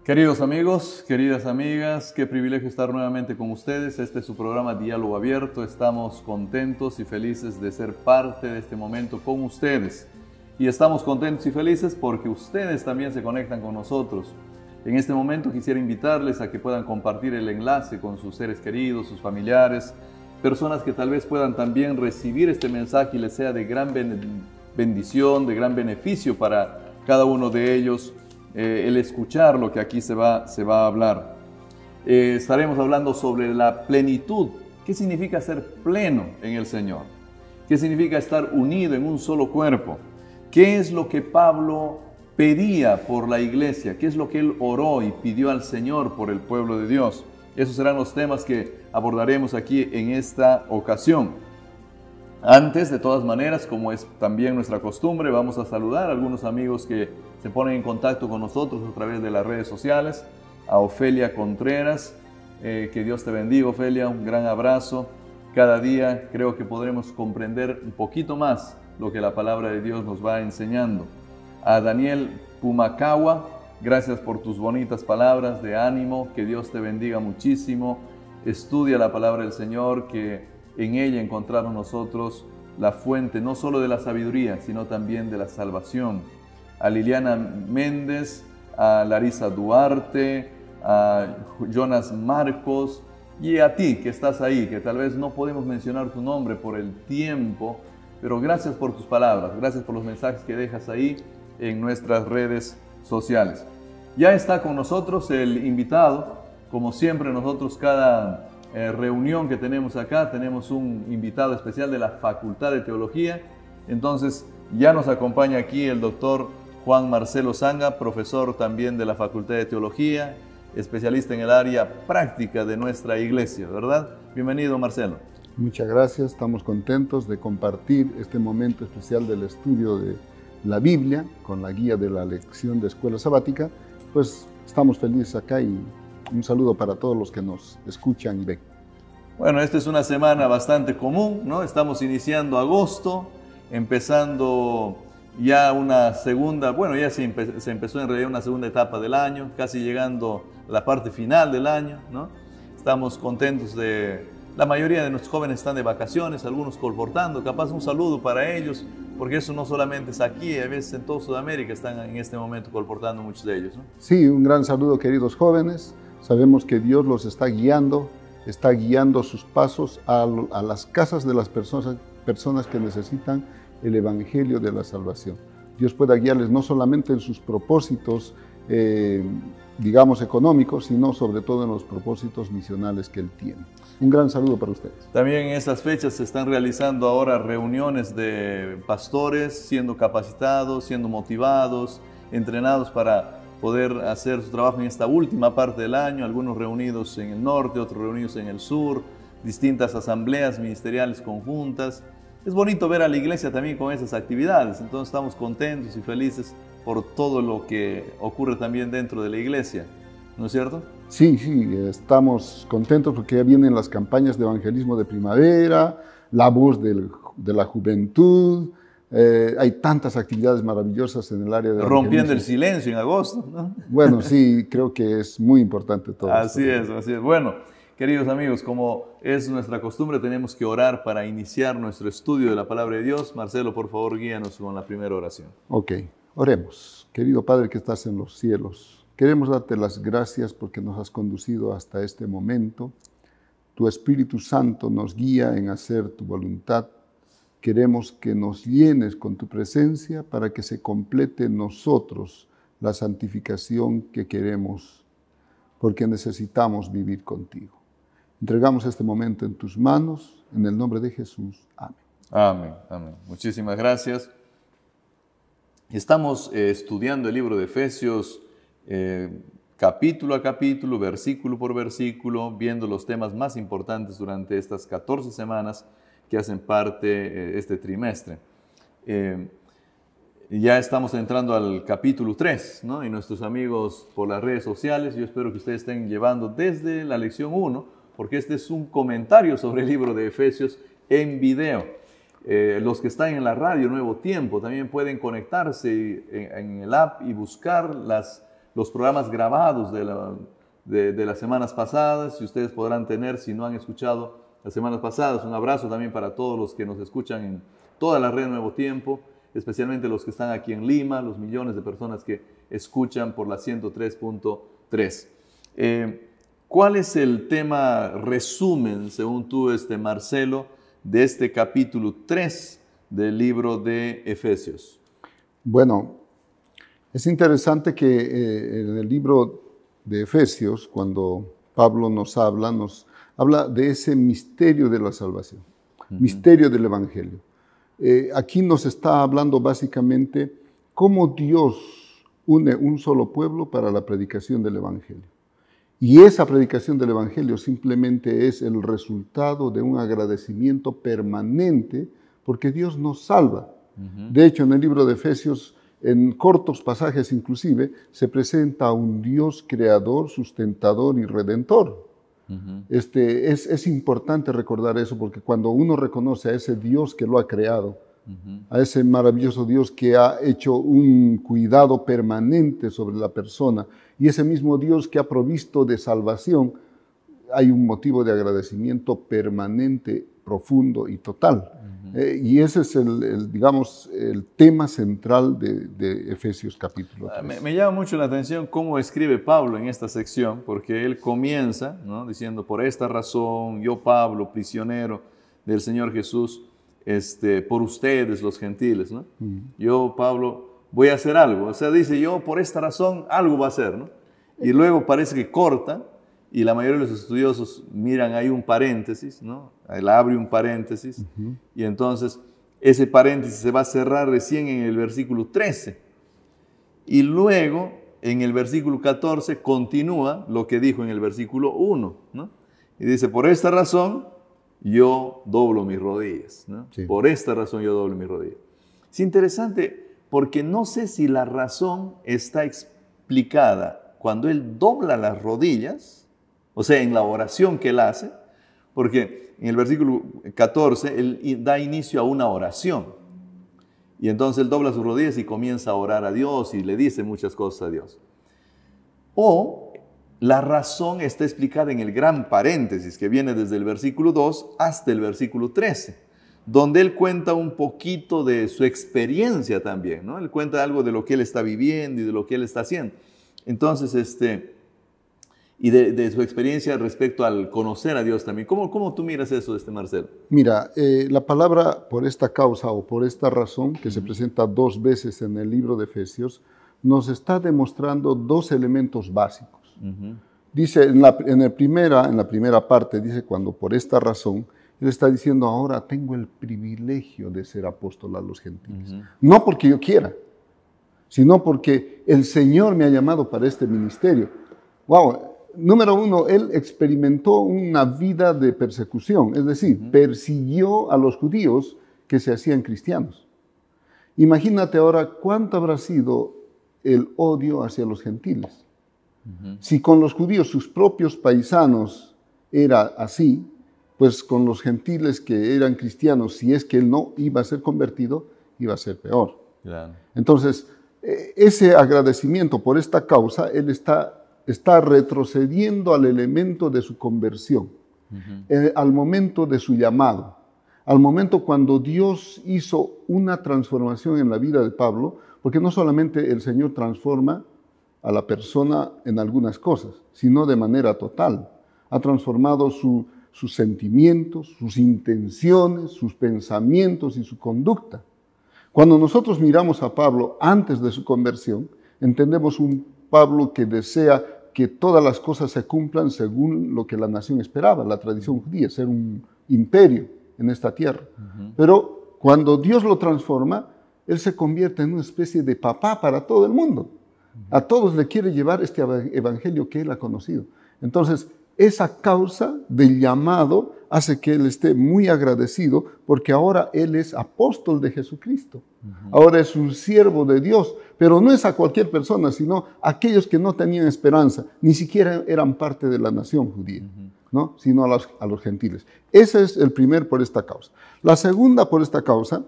Queridos amigos, queridas amigas, qué privilegio estar nuevamente con ustedes. Este es su programa Diálogo Abierto. Estamos contentos y felices de ser parte de este momento con ustedes. Y estamos contentos y felices porque ustedes también se conectan con nosotros. En este momento quisiera invitarles a que puedan compartir el enlace con sus seres queridos, sus familiares, personas que tal vez puedan también recibir este mensaje y les sea de gran bendición, de gran beneficio para cada uno de ellos. El escuchar lo que aquí se va a hablar. Estaremos hablando sobre la plenitud. ¿Qué significa ser pleno en el Señor? ¿Qué significa estar unido en un solo cuerpo? ¿Qué es lo que Pablo pedía por la iglesia? ¿Qué es lo que él oró y pidió al Señor por el pueblo de Dios? Esos serán los temas que abordaremos aquí en esta ocasión. Antes, de todas maneras, como es también nuestra costumbre, vamos a saludar a algunos amigos que se ponen en contacto con nosotros a través de las redes sociales. A Ofelia Contreras, que Dios te bendiga, Ofelia, un gran abrazo. Cada día creo que podremos comprender un poquito más lo que la palabra de Dios nos va enseñando. A Daniel Pumacagua, gracias por tus bonitas palabras de ánimo, que Dios te bendiga muchísimo. Estudia la palabra del Señor, que en ella encontramos nosotros la fuente no solo de la sabiduría, sino también de la salvación. A Liliana Méndez, a Larisa Duarte, a Jonas Marcos y a ti que estás ahí, que tal vez no podemos mencionar tu nombre por el tiempo, pero gracias por tus palabras, gracias por los mensajes que dejas ahí en nuestras redes sociales. Ya está con nosotros el invitado, como siempre nosotros cada reunión que tenemos acá, tenemos un invitado especial de la Facultad de Teología. Entonces ya nos acompaña aquí el doctor Juan Marcelo Zanga, profesor también de la Facultad de Teología, especialista en el área práctica de nuestra iglesia, ¿verdad? Bienvenido, Marcelo. Muchas gracias, estamos contentos de compartir este momento especial del estudio de la Biblia con la guía de la lección de escuela sabática. Pues estamos felices acá y un saludo para todos los que nos escuchan y ven. Bueno, esta es una semana bastante común, ¿no? Estamos iniciando agosto, empezando ya una segunda, bueno, ya se empezó en realidad una segunda etapa del año, casi llegando a la parte final del año, ¿no? Estamos contentos la mayoría de nuestros jóvenes están de vacaciones, algunos colportando, capaz un saludo para ellos, porque eso no solamente es aquí, a veces en toda Sudamérica están en este momento colportando muchos de ellos, ¿no? Sí, un gran saludo, queridos jóvenes. Sabemos que Dios los está guiando sus pasos a las casas de las personas que necesitan el Evangelio de la salvación. Dios pueda guiarles no solamente en sus propósitos, digamos, económicos, sino sobre todo en los propósitos misionales que Él tiene. Un gran saludo para ustedes. También en estas fechas se están realizando ahora reuniones de pastores, siendo capacitados, siendo motivados, entrenados para poder hacer su trabajo en esta última parte del año, algunos reunidos en el norte, otros reunidos en el sur, distintas asambleas ministeriales conjuntas. Es bonito ver a la iglesia también con esas actividades, entonces estamos contentos y felices por todo lo que ocurre también dentro de la iglesia, ¿no es cierto? Sí, estamos contentos porque ya vienen las campañas de evangelismo de primavera, la voz de la juventud. Hay tantas actividades maravillosas en el área de rompiendo el silencio en agosto, ¿no? Bueno, sí, creo que es muy importante todo así esto. Así es. Bueno, queridos amigos, como es nuestra costumbre, tenemos que orar para iniciar nuestro estudio de la palabra de Dios. Marcelo, por favor, guíanos con la primera oración. Ok, oremos. Querido Padre que estás en los cielos, queremos darte las gracias porque nos has conducido hasta este momento. Tu Espíritu Santo nos guía en hacer tu voluntad. Queremos que nos llenes con tu presencia para que se complete en nosotros la santificación que queremos, porque necesitamos vivir contigo. Entregamos este momento en tus manos, en el nombre de Jesús. Amén. Amén, amén. Muchísimas gracias. Estamos estudiando el libro de Efesios. capítulo a capítulo, versículo por versículo, viendo los temas más importantes durante estas 14 semanas que hacen parte este trimestre. Ya estamos entrando al capítulo 3, ¿no? Y nuestros amigos por las redes sociales, yo espero que ustedes estén llevando desde la lección 1, porque este es un comentario sobre el libro de Efesios en video. Los que están en la radio Nuevo Tiempo también pueden conectarse en el app y buscar los programas grabados de las semanas pasadas, y ustedes podrán tener, si no han escuchado las semanas pasadas. Un abrazo también para todos los que nos escuchan en toda la red Nuevo Tiempo, especialmente los que están aquí en Lima, los millones de personas que escuchan por la 103.3. ¿Cuál es el tema resumen, según tú, Marcelo, de este capítulo 3 del libro de Efesios? Bueno, es interesante que en el libro de Efesios, cuando Pablo nos habla de ese misterio de la salvación, misterio del Evangelio. Aquí nos está hablando básicamente cómo Dios une un solo pueblo para la predicación del Evangelio. Y esa predicación del Evangelio simplemente es el resultado de un agradecimiento permanente porque Dios nos salva. De hecho, en el libro de Efesios, en cortos pasajes inclusive, se presenta a un Dios creador, sustentador y redentor. Es importante recordar eso, porque cuando uno reconoce a ese Dios que lo ha creado, a ese maravilloso Dios que ha hecho un cuidado permanente sobre la persona, y ese mismo Dios que ha provisto de salvación, hay un motivo de agradecimiento permanente, profundo y total. Y ese es el tema central de Efesios capítulo 3. Me llama mucho la atención cómo escribe Pablo en esta sección, porque él comienza, ¿no?, diciendo: por esta razón, yo Pablo, prisionero del Señor Jesús, por ustedes los gentiles, ¿no? Yo, Pablo, voy a hacer algo. O sea, dice, yo por esta razón algo va a hacer, ¿no? Y luego parece que corta, y la mayoría de los estudiosos miran ahí un paréntesis, ¿no? Él abre un paréntesis, y entonces ese paréntesis se va a cerrar recién en el versículo 13. Y luego, en el versículo 14, continúa lo que dijo en el versículo 1, ¿no? Y dice, por esta razón yo doblo mis rodillas, ¿no? Sí. Por esta razón yo doblo mis rodillas. Es interesante porque no sé si la razón está explicada cuando él dobla las rodillas, o sea, en la oración que él hace, porque en el versículo 14 él da inicio a una oración. Y entonces él dobla sus rodillas y comienza a orar a Dios y le dice muchas cosas a Dios. O la razón está explicada en el gran paréntesis que viene desde el versículo 2 hasta el versículo 13, donde él cuenta un poquito de su experiencia también, ¿no? Él cuenta algo de lo que él está viviendo y de lo que él está haciendo. Entonces, y de su experiencia respecto al conocer a Dios también. ¿Cómo tú miras eso, Marcelo? Mira, la palabra por esta causa o por esta razón, que se presenta 2 veces en el libro de Efesios, nos está demostrando 2 elementos básicos. Dice, en la primera parte, dice, cuando por esta razón, él está diciendo, ahora tengo el privilegio de ser apóstol a los gentiles. No porque yo quiera, sino porque el Señor me ha llamado para este ministerio. Wow. Número 1, él experimentó una vida de persecución, es decir, persiguió a los judíos que se hacían cristianos. Imagínate ahora cuánto habrá sido el odio hacia los gentiles. Si con los judíos, sus propios paisanos, era así, pues con los gentiles que eran cristianos, si es que él no iba a ser convertido, iba a ser peor. Claro. Entonces, ese agradecimiento por esta causa, él está retrocediendo al elemento de su conversión, al momento de su llamado, al momento cuando Dios hizo una transformación en la vida de Pablo, porque no solamente el Señor transforma a la persona en algunas cosas, sino de manera total. Ha transformado sus sentimientos, sus intenciones, sus pensamientos y su conducta. Cuando nosotros miramos a Pablo antes de su conversión, entendemos un Pablo que desea que todas las cosas se cumplan según lo que la nación esperaba, la tradición judía, ser un imperio en esta tierra. Pero cuando Dios lo transforma, él se convierte en una especie de papá para todo el mundo. A todos le quiere llevar este evangelio que él ha conocido. Entonces, esa causa del llamado hace que él esté muy agradecido porque ahora él es apóstol de Jesucristo. Ahora es un siervo de Dios, pero no es a cualquier persona, sino a aquellos que no tenían esperanza, ni siquiera eran parte de la nación judía, ¿no? Sino a los gentiles. Ese es el primer por esta causa. La segunda por esta causa,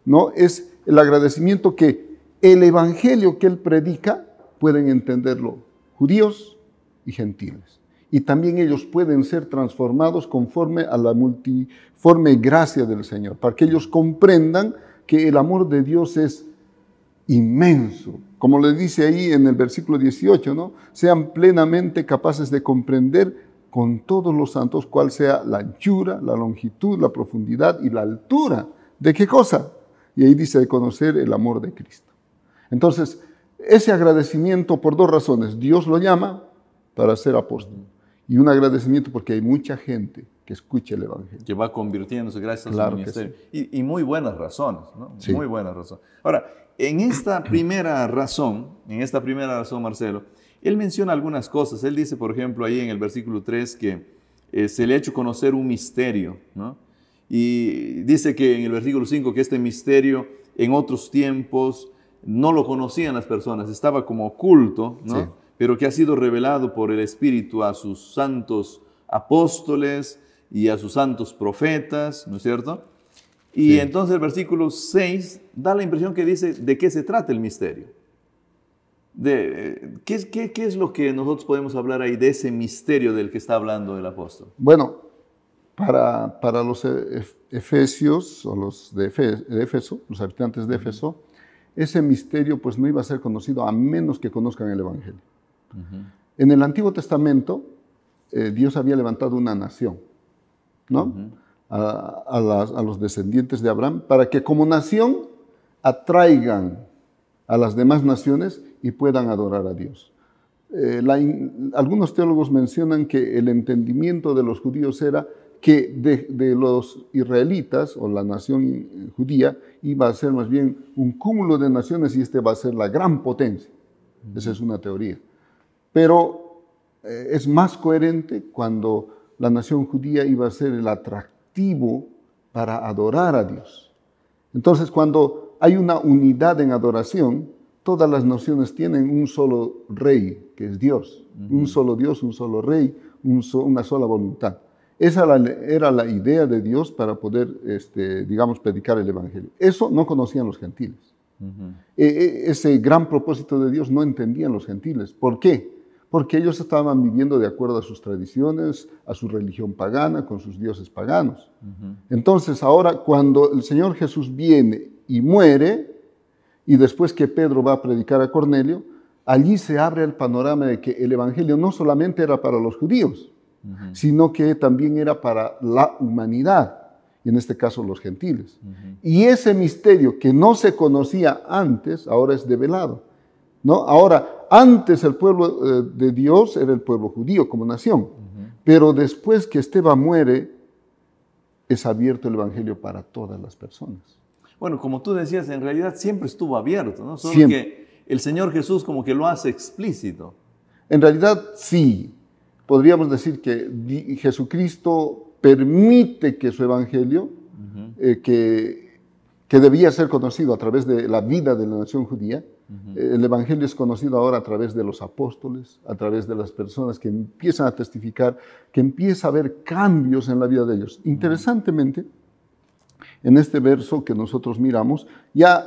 ¿no? Es el agradecimiento que el evangelio que él predica pueden entenderlo judíos y gentiles. Y también ellos pueden ser transformados conforme a la multiforme gracia del Señor, para que ellos comprendan que el amor de Dios es inmenso. Como le dice ahí en el versículo 18, ¿no? Sean plenamente capaces de comprender con todos los santos cuál sea la anchura, la longitud, la profundidad y la altura. ¿De qué cosa? Y ahí dice de conocer el amor de Cristo. Entonces, ese agradecimiento por dos razones. Dios lo llama para ser apóstol. Y un agradecimiento porque hay mucha gente que escucha el evangelio. Que va convirtiéndose gracias a su ministerio. Sí. Y muy buenas razones, ¿no? Sí. Muy buenas razones. Ahora, en esta primera razón, Marcelo, él menciona algunas cosas. Él dice, por ejemplo, ahí en el versículo 3 que se le ha hecho conocer un misterio, ¿no? Y dice que en el versículo 5 que este misterio en otros tiempos no lo conocían las personas, estaba como oculto, ¿no? Sí. Pero que ha sido revelado por el Espíritu a sus santos apóstoles y a sus santos profetas, ¿no es cierto? Y sí. Entonces el versículo 6 da la impresión que dice de qué se trata el misterio. ¿Qué es lo que nosotros podemos hablar ahí de ese misterio del que está hablando el apóstol? Bueno, para los efesios o los de Éfeso, los habitantes de Éfeso, ese misterio pues no iba a ser conocido a menos que conozcan el evangelio. En el Antiguo Testamento, Dios había levantado una nación, ¿no? A los descendientes de Abraham, para que como nación atraigan a las demás naciones y puedan adorar a Dios. Algunos teólogos mencionan que el entendimiento de los judíos era que de los israelitas o la nación judía iba a ser más bien un cúmulo de naciones y este va a ser la gran potencia. Esa es una teoría. Pero es más coherente cuando la nación judía iba a ser el atractivo para adorar a Dios. Entonces, cuando hay una unidad en adoración, todas las naciones tienen un solo rey, que es Dios. Un solo Dios, un solo rey, una sola voluntad. Esa era la idea de Dios para poder, digamos, predicar el evangelio. Eso no conocían los gentiles. Ese gran propósito de Dios no entendían los gentiles. ¿Por qué? Porque ellos estaban viviendo de acuerdo a sus tradiciones, a su religión pagana, con sus dioses paganos. Entonces, ahora, cuando el Señor Jesús viene y muere, y después que Pedro va a predicar a Cornelio, allí se abre el panorama de que el evangelio no solamente era para los judíos, sino que también era para la humanidad, y en este caso los gentiles. Y ese misterio que no se conocía antes, ahora es develado, ¿no? Ahora, antes el pueblo de Dios era el pueblo judío como nación, pero después que Esteban muere, es abierto el evangelio para todas las personas. Bueno, como tú decías, en realidad siempre estuvo abierto, ¿no? Solo siempre. Que el Señor Jesús como que lo hace explícito. En realidad, sí. Podríamos decir que Jesucristo permite que su evangelio, que debía ser conocido a través de la vida de la nación judía, el evangelio es conocido ahora a través de los apóstoles, a través de las personas que empiezan a testificar, que empieza a haber cambios en la vida de ellos. Interesantemente, en este verso que nosotros miramos, ya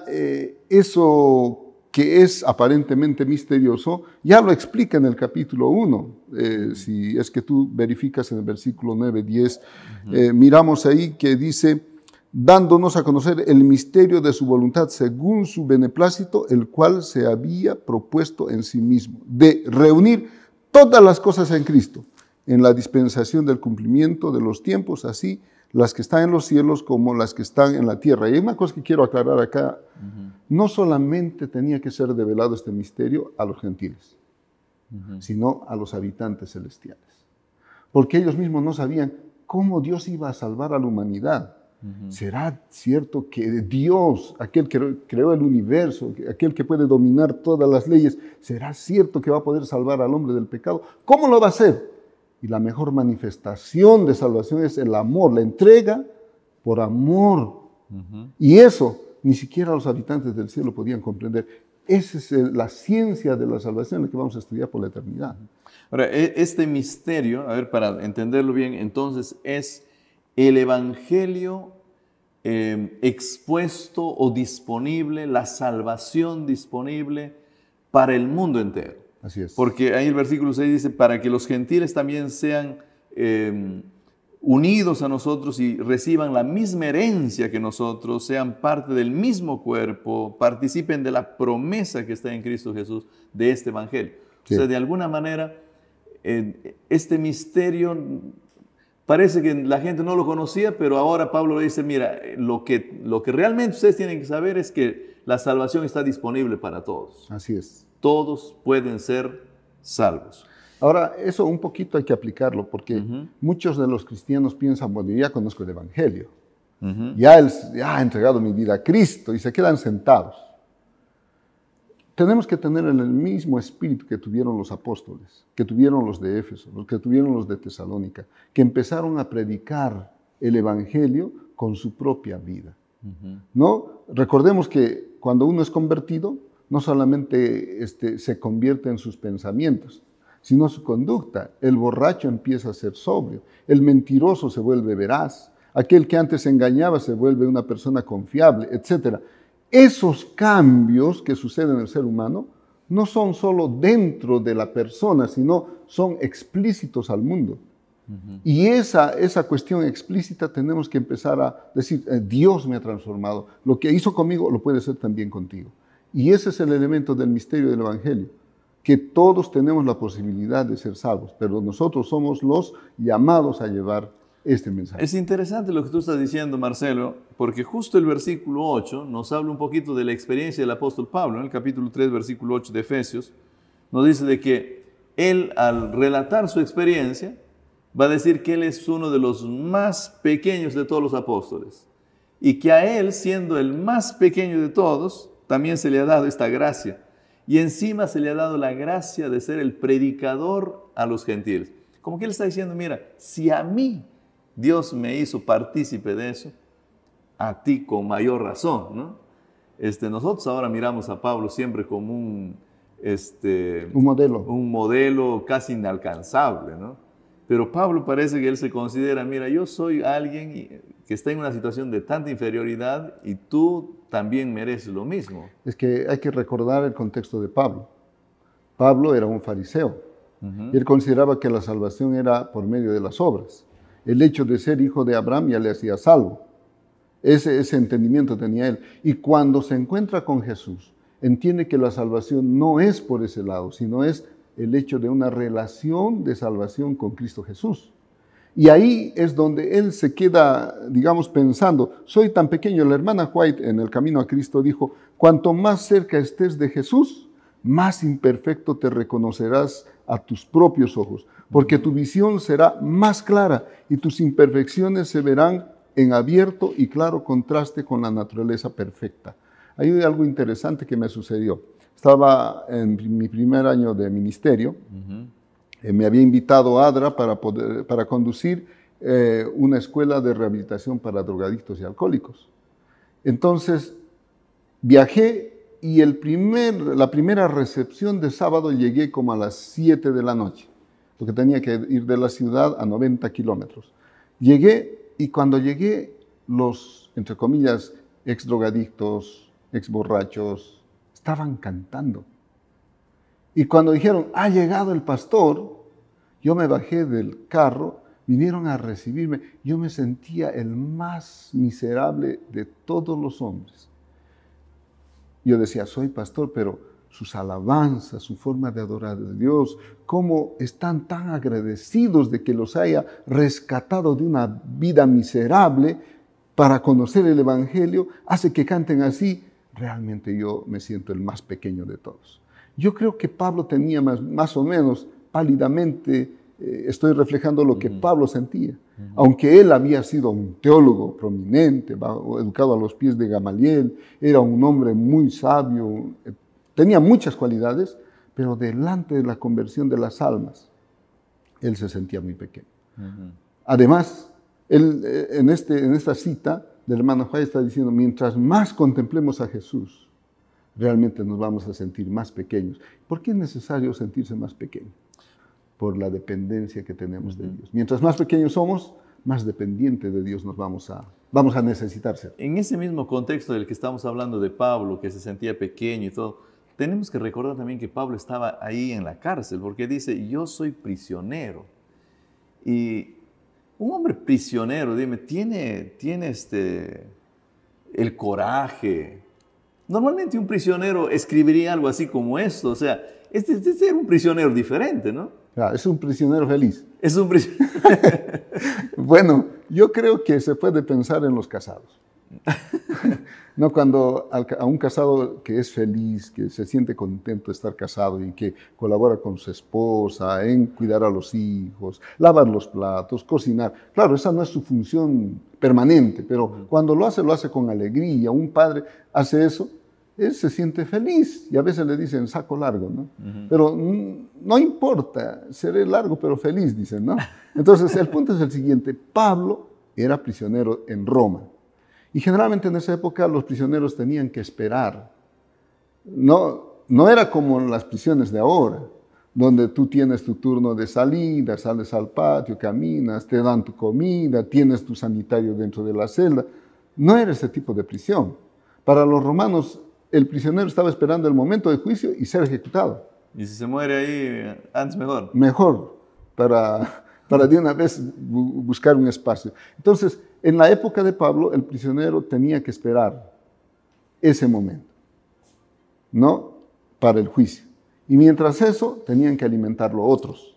eso que es aparentemente misterioso, ya lo explica en el capítulo 1. Si es que tú verificas en el versículo 9, 10, miramos ahí que dice, dándonos a conocer el misterio de su voluntad según su beneplácito, el cual se había propuesto en sí mismo, de reunir todas las cosas en Cristo, en la dispensación del cumplimiento de los tiempos, así las que están en los cielos como las que están en la tierra. Y hay una cosa que quiero aclarar acá. No solamente tenía que ser develado este misterio a los gentiles, sino a los habitantes celestiales. Porque ellos mismos no sabían cómo Dios iba a salvar a la humanidad. ¿Será cierto que Dios, aquel que creó el universo, aquel que puede dominar todas las leyes, será cierto que va a poder salvar al hombre del pecado? ¿Cómo lo va a hacer? Y la mejor manifestación de salvación es el amor, la entrega por amor. Y eso ni siquiera los habitantes del cielo podían comprender. Esa es la ciencia de la salvación, la que vamos a estudiar por la eternidad. Ahora, este misterio, a ver, para entenderlo bien, entonces es el Evangelio expuesto o disponible, la salvación disponible para el mundo entero. Así es. Porque ahí el versículo 6 dice, para que los gentiles también sean unidos a nosotros y reciban la misma herencia que nosotros, sean parte del mismo cuerpo, participen de la promesa que está en Cristo Jesús de este Evangelio. Sí. O sea, de alguna manera, este misterio parece que la gente no lo conocía, pero ahora Pablo le dice, mira, lo que realmente ustedes tienen que saber es que la salvación está disponible para todos. Así es. Todos pueden ser salvos. Ahora, eso un poquito hay que aplicarlo, porque muchos de los cristianos piensan, bueno, yo ya conozco el Evangelio, ya he entregado mi vida a Cristo, y se quedan sentados. Tenemos que tener el mismo espíritu que tuvieron los apóstoles, que tuvieron los de Éfeso, que tuvieron los de Tesalónica, que empezaron a predicar el Evangelio con su propia vida. ¿No? Recordemos que cuando uno es convertido, no solamente se convierte en sus pensamientos, sino su conducta. El borracho empieza a ser sobrio, el mentiroso se vuelve veraz, aquel que antes engañaba se vuelve una persona confiable, etc. Esos cambios que suceden en el ser humano no son solo dentro de la persona, sino son explícitos al mundo. Y esa cuestión explícita tenemos que empezar a decir, Dios me ha transformado, lo que hizo conmigo lo puede hacer también contigo. Y ese es el elemento del misterio del Evangelio, que todos tenemos la posibilidad de ser salvos, pero nosotros somos los llamados a llevar este mensaje. Es interesante lo que tú estás diciendo, Marcelo, porque justo el versículo 8 nos habla un poquito de la experiencia del apóstol Pablo. En el capítulo 3, versículo 8 de Efesios, nos dice de que él, al relatar su experiencia, va a decir que él es uno de los más pequeños de todos los apóstoles y que a él, siendo el más pequeño de todos, también se le ha dado esta gracia. Y encima se le ha dado la gracia de ser el predicador a los gentiles. Como que él está diciendo, mira, si a mí Dios me hizo partícipe de eso, a ti con mayor razón, ¿no? Nosotros ahora miramos a Pablo siempre como un modelo casi inalcanzable, ¿no? Pero Pablo parece que él se considera, mira, yo soy alguien que está en una situación de tanta inferioridad y tú también mereces lo mismo. Es que hay que recordar el contexto de Pablo. Pablo era un fariseo. Y él consideraba que la salvación era por medio de las obras. El hecho de ser hijo de Abraham ya le hacía salvo. Ese entendimiento tenía él. Y cuando se encuentra con Jesús, entiende que la salvación no es por ese lado, sino es el hecho de una relación de salvación con Cristo Jesús. Y ahí es donde él se queda, digamos, pensando, soy tan pequeño. La hermana White en El Camino a Cristo dijo, cuanto más cerca estés de Jesús, más imperfecto te reconocerás a tus propios ojos, porque tu visión será más clara y tus imperfecciones se verán en abierto y claro contraste con la naturaleza perfecta. Hay algo interesante que me sucedió. Estaba en mi primer año de ministerio. Me había invitado Adra para conducir una escuela de rehabilitación para drogadictos y alcohólicos. Entonces, viajé y la primera recepción de sábado llegué como a las 7 de la noche, porque tenía que ir de la ciudad a 90 kilómetros. Llegué y cuando llegué, los, entre comillas, ex drogadictos, ex borrachos, estaban cantando. Y cuando dijeron, ha llegado el pastor, yo me bajé del carro, vinieron a recibirme. Yo me sentía el más miserable de todos los hombres. Yo decía, soy pastor, pero sus alabanzas, su forma de adorar a Dios, cómo están tan agradecidos de que los haya rescatado de una vida miserable para conocer el Evangelio, hace que canten así. Realmente yo me siento el más pequeño de todos. Yo creo que Pablo tenía más o menos pálidamente estoy reflejando lo que Pablo sentía. Aunque él había sido un teólogo prominente, educado a los pies de Gamaliel, era un hombre muy sabio, tenía muchas cualidades, pero delante de la conversión de las almas, él se sentía muy pequeño. Además, él, en esta cita del hermano Juárez está diciendo, mientras más contemplemos a Jesús, realmente nos vamos a sentir más pequeños. ¿Por qué es necesario sentirse más pequeño? Por la dependencia que tenemos de Dios. Mientras más pequeños somos, más dependientes de Dios nos vamos a necesitar ser. En ese mismo contexto del que estamos hablando de Pablo, que se sentía pequeño y todo, tenemos que recordar también que Pablo estaba ahí en la cárcel, porque dice, yo soy prisionero. Y un hombre prisionero, dime, tiene el coraje. Normalmente un prisionero escribiría algo así como esto, o sea, este era un prisionero diferente, ¿no? Es un prisionero feliz. Es un prisionero. Bueno, yo creo que se puede pensar en los casados. No, cuando a un casado que es feliz, que se siente contento de estar casado y que colabora con su esposa en cuidar a los hijos, lavar los platos, cocinar. Claro, esa no es su función permanente, pero cuando lo hace con alegría. Un padre hace eso, él se siente feliz y a veces le dicen saco largo, ¿no? Pero no importa, seré largo pero feliz, dicen, ¿no? Entonces el punto es el siguiente, Pablo era prisionero en Roma. Y generalmente en esa época los prisioneros tenían que esperar. No era como las prisiones de ahora, donde tú tienes tu turno de salida, sales al patio, caminas, te dan tu comida, tienes tu sanitario dentro de la celda. No era ese tipo de prisión. Para los romanos, el prisionero estaba esperando el momento de juicio y ser ejecutado. Y si se muere ahí, antes mejor. Mejor, para de una vez buscar un espacio. Entonces, en la época de Pablo, el prisionero tenía que esperar ese momento, ¿no? Para el juicio. Y mientras eso, tenían que alimentarlo otros.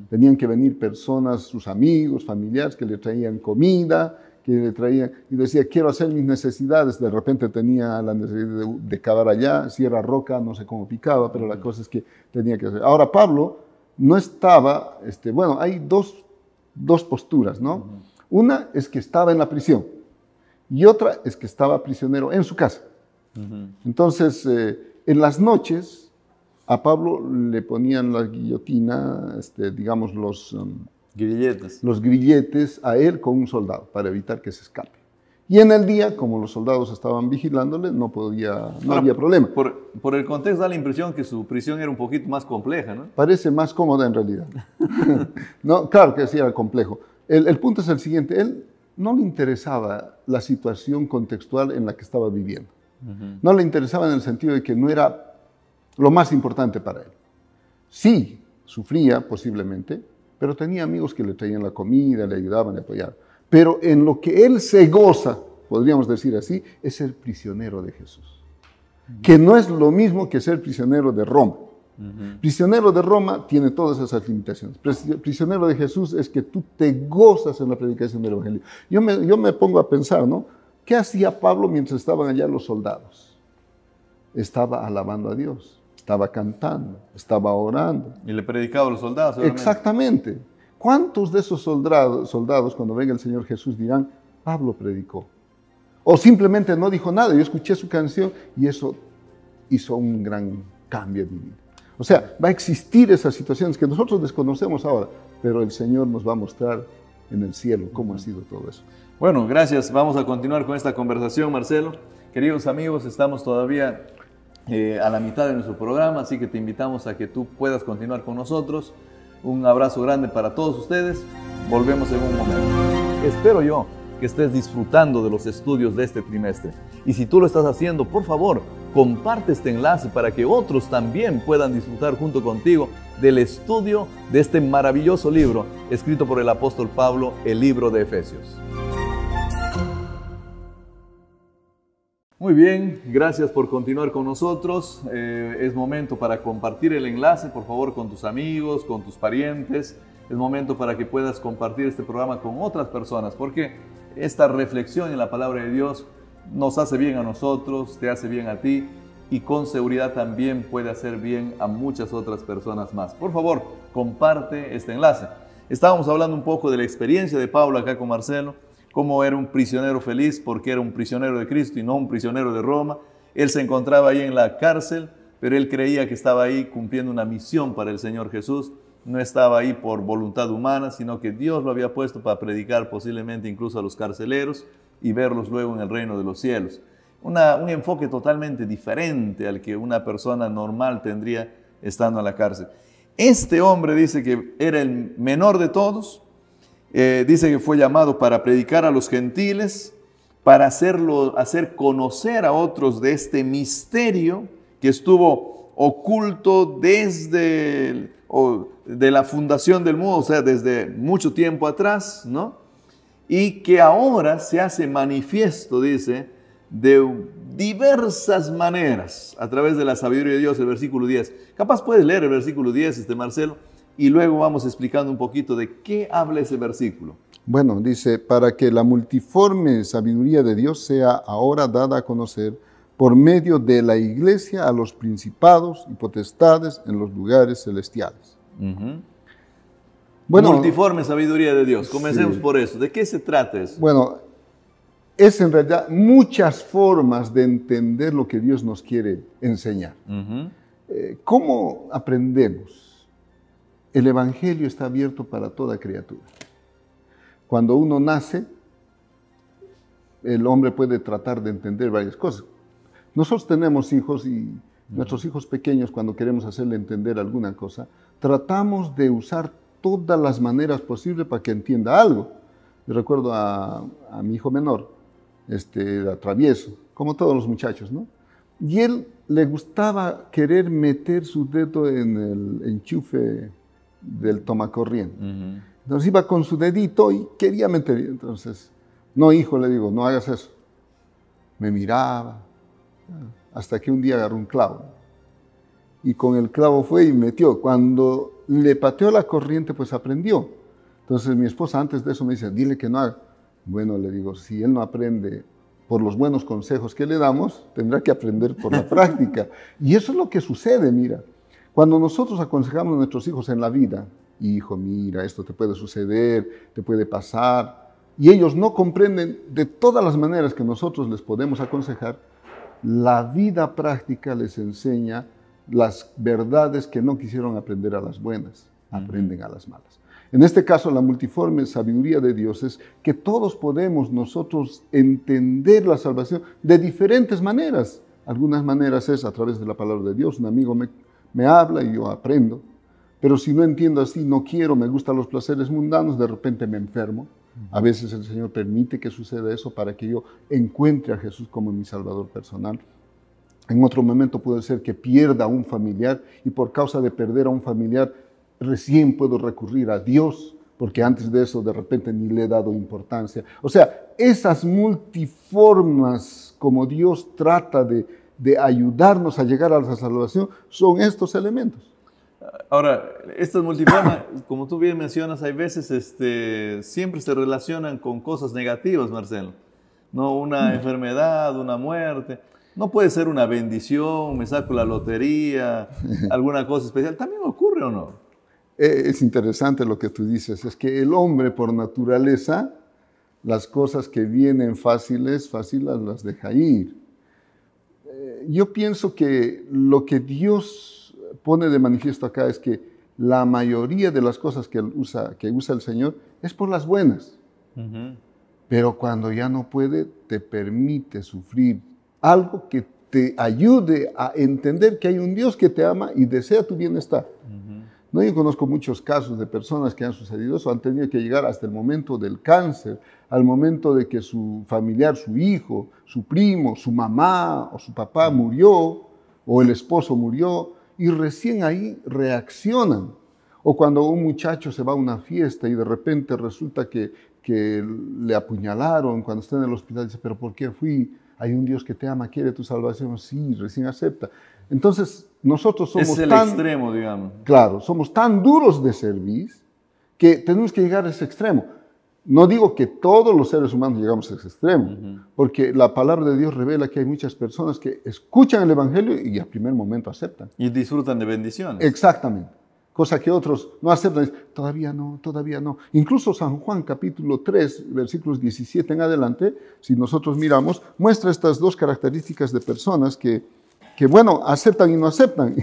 Tenían que venir personas, sus amigos, familiares, que le traían comida, que le traían, y decía, quiero hacer mis necesidades. De repente tenía la necesidad de cavar allá, si era roca, no sé cómo picaba, pero la cosa es que tenía que hacer. Ahora, Pablo no estaba, bueno, hay dos posturas, ¿no? Una es que estaba en la prisión y otra es que estaba prisionero en su casa. Entonces, en las noches, a Pablo le ponían la guillotina, digamos, los grilletes a él con un soldado para evitar que se escape. Y en el día, como los soldados estaban vigilándole, no había problema. Por el contexto da la impresión que su prisión era un poquito más compleja, ¿no? Parece más cómoda en realidad. No, claro que sí era complejo. El punto es el siguiente, él no le interesaba la situación contextual en la que estaba viviendo. No le interesaba en el sentido de que no era lo más importante para él. Sí, sufría posiblemente, pero tenía amigos que le traían la comida, le ayudaban, le apoyaban. Pero en lo que él se goza, podríamos decir así, es ser prisionero de Jesús. Que no es lo mismo que ser prisionero de Roma. Prisionero de Roma tiene todas esas limitaciones. Prisionero de Jesús es que tú te gozas en la predicación del Evangelio. Yo me pongo a pensar, ¿no? ¿Qué hacía Pablo mientras estaban allá los soldados? Estaba alabando a Dios, estaba cantando, estaba orando. Y le predicaba a los soldados, seguramente. Exactamente. ¿Cuántos de esos soldados, cuando venga el Señor Jesús, dirán, Pablo predicó? O simplemente no dijo nada, yo escuché su canción y eso hizo un gran cambio en mi vida. O sea, va a existir esas situaciones que nosotros desconocemos ahora, pero el Señor nos va a mostrar en el cielo cómo ha sido todo eso. Bueno, gracias. Vamos a continuar con esta conversación, Marcelo. Queridos amigos, estamos todavía a la mitad de nuestro programa, así que te invitamos a que tú puedas continuar con nosotros. Un abrazo grande para todos ustedes. Volvemos en un momento. Espero yo que estés disfrutando de los estudios de este trimestre. Y si tú lo estás haciendo, por favor, comparte este enlace para que otros también puedan disfrutar junto contigo del estudio de este maravilloso libro escrito por el apóstol Pablo, el libro de Efesios. Muy bien, gracias por continuar con nosotros. Es momento para compartir el enlace, por favor, con tus amigos, con tus parientes. Es momento para que puedas compartir este programa con otras personas, porque esta reflexión en la palabra de Dios nos hace bien a nosotros, te hace bien a ti y con seguridad también puede hacer bien a muchas otras personas más. Por favor, comparte este enlace. Estábamos hablando un poco de la experiencia de Pablo acá con Marcelo, cómo era un prisionero feliz porque era un prisionero de Cristo y no un prisionero de Roma. Él se encontraba ahí en la cárcel, pero él creía que estaba ahí cumpliendo una misión para el Señor Jesús. No estaba ahí por voluntad humana, sino que Dios lo había puesto para predicar posiblemente incluso a los carceleros y verlos luego en el reino de los cielos. Un enfoque totalmente diferente al que una persona normal tendría estando en la cárcel. Este hombre dice que era el menor de todos, dice que fue llamado para predicar a los gentiles, para hacer conocer a otros de este misterio que estuvo oculto desde de la fundación del mundo, o sea, desde mucho tiempo atrás, ¿no? Y que ahora se hace manifiesto, dice, de diversas maneras, a través de la sabiduría de Dios, el versículo 10. Capaz puedes leer el versículo 10, Marcelo, y luego vamos explicando un poquito de qué habla ese versículo. Bueno, dice, para que la multiforme sabiduría de Dios sea ahora dada a conocer por medio de la iglesia a los principados y potestades en los lugares celestiales. Bueno, multiforme sabiduría de Dios. Comencemos por eso. ¿De qué se trata eso? Bueno, es en realidad muchas formas de entender lo que Dios nos quiere enseñar. ¿Cómo aprendemos? El Evangelio está abierto para toda criatura. Cuando uno nace, el hombre puede tratar de entender varias cosas. Nosotros tenemos hijos y nuestros hijos pequeños, cuando queremos hacerle entender alguna cosa, tratamos de usar todas las maneras posibles para que entienda algo. Yo recuerdo a mi hijo menor, era travieso, como todos los muchachos, ¿no? Y él le gustaba querer meter su dedo en el enchufe del tomacorriente. Entonces iba con su dedito y quería meter. Entonces, no, hijo, le digo, no hagas eso. Me miraba, hasta que un día agarró un clavo. Y con el clavo fue y metió. Cuando le pateó la corriente, pues aprendió. Entonces mi esposa antes de eso me dice, dile que no haga. Bueno, le digo, si él no aprende por los buenos consejos que le damos, tendrá que aprender por la práctica. Y eso es lo que sucede, mira. Cuando nosotros aconsejamos a nuestros hijos en la vida, hijo, mira, esto te puede suceder, te puede pasar, y ellos no comprenden de todas las maneras que nosotros les podemos aconsejar, la vida práctica les enseña las verdades que no quisieron aprender a las buenas, aprenden a las malas. En este caso, la multiforme sabiduría de Dios es que todos podemos nosotros entender la salvación de diferentes maneras. Algunas maneras es a través de la palabra de Dios. Un amigo me habla y yo aprendo. Pero si no entiendo así, no quiero, me gustan los placeres mundanos, de repente me enfermo. A veces el Señor permite que suceda eso para que yo encuentre a Jesús como mi Salvador personal. En otro momento puede ser que pierda a un familiar y por causa de perder a un familiar recién puedo recurrir a Dios, porque antes de eso de repente ni le he dado importancia. O sea, esas multiformas como Dios trata de ayudarnos a llegar a la salvación son estos elementos. Ahora, estas multiformes, como tú bien mencionas, hay veces siempre se relacionan con cosas negativas, Marcelo. No una enfermedad, una muerte. No puede ser una bendición, me saco la lotería, alguna cosa especial. ¿También ocurre o no? Es interesante lo que tú dices. Es que el hombre por naturaleza, las cosas que vienen fáciles las deja ir. Yo pienso que lo que Dios pone de manifiesto acá es que la mayoría de las cosas que usa el Señor es por las buenas. Pero cuando ya no puede, te permite sufrir algo que te ayude a entender que hay un Dios que te ama y desea tu bienestar. No, yo conozco muchos casos de personas que han sucedido eso, han tenido que llegar hasta el momento del cáncer, al momento de que su familiar, su hijo, su primo, su mamá o su papá murió, o el esposo murió, y recién ahí reaccionan. O cuando un muchacho se va a una fiesta y de repente resulta que le apuñalaron cuando está en el hospital, dice, ¿pero por qué fui? Hay un Dios que te ama, quiere tu salvación. Sí, recién acepta. Entonces, nosotros somos es el extremo, digamos. Claro, somos tan duros de servicio que tenemos que llegar a ese extremo. No digo que todos los seres humanos llegamos a ese extremo, porque la palabra de Dios revela que hay muchas personas que escuchan el Evangelio y al primer momento aceptan. Y disfrutan de bendiciones. Exactamente. cosa que otros no aceptan. Todavía no, todavía no. Incluso San Juan capítulo 3, versículos 17 en adelante, si nosotros miramos, muestra estas dos características de personas que bueno, aceptan y no aceptan.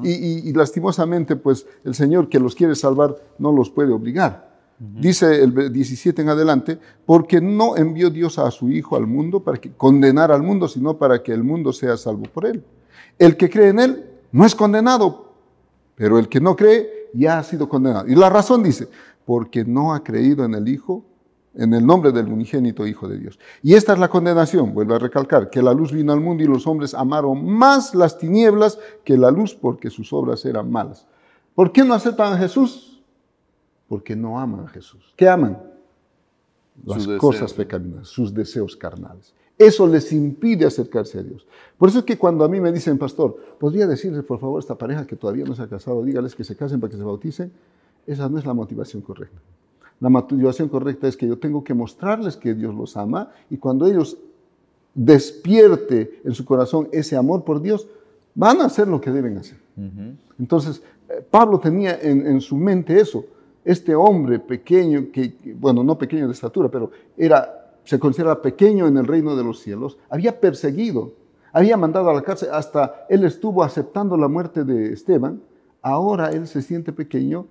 Y lastimosamente, pues el Señor que los quiere salvar no los puede obligar. Dice el 17 en adelante, porque no envió Dios a su Hijo al mundo para condenar al mundo, sino para que el mundo sea salvo por él. El que cree en él no es condenado, pero el que no cree ya ha sido condenado. Y la razón dice, porque no ha creído en el Hijo, en el nombre del unigénito Hijo de Dios. Y esta es la condenación, vuelvo a recalcar, que la luz vino al mundo y los hombres amaron más las tinieblas que la luz porque sus obras eran malas. ¿Por qué no aceptan a Jesús? Porque no aman a Jesús. ¿Qué aman? Las cosas pecaminosas, sus deseos carnales. Eso les impide acercarse a Dios. Por eso es que cuando a mí me dicen, pastor, ¿podría decirles por favor a esta pareja que todavía no se ha casado, dígales que se casen para que se bauticen? Esa no es la motivación correcta. La motivación correcta es que yo tengo que mostrarles que Dios los ama y cuando ellos despierte en su corazón ese amor por Dios, van a hacer lo que deben hacer. Entonces, Pablo tenía en su mente eso. Este hombre pequeño, bueno, no pequeño de estatura, pero se considera pequeño en el reino de los cielos, había perseguido, había mandado a la cárcel, hasta él estuvo aceptando la muerte de Esteban. Ahora él se siente pequeño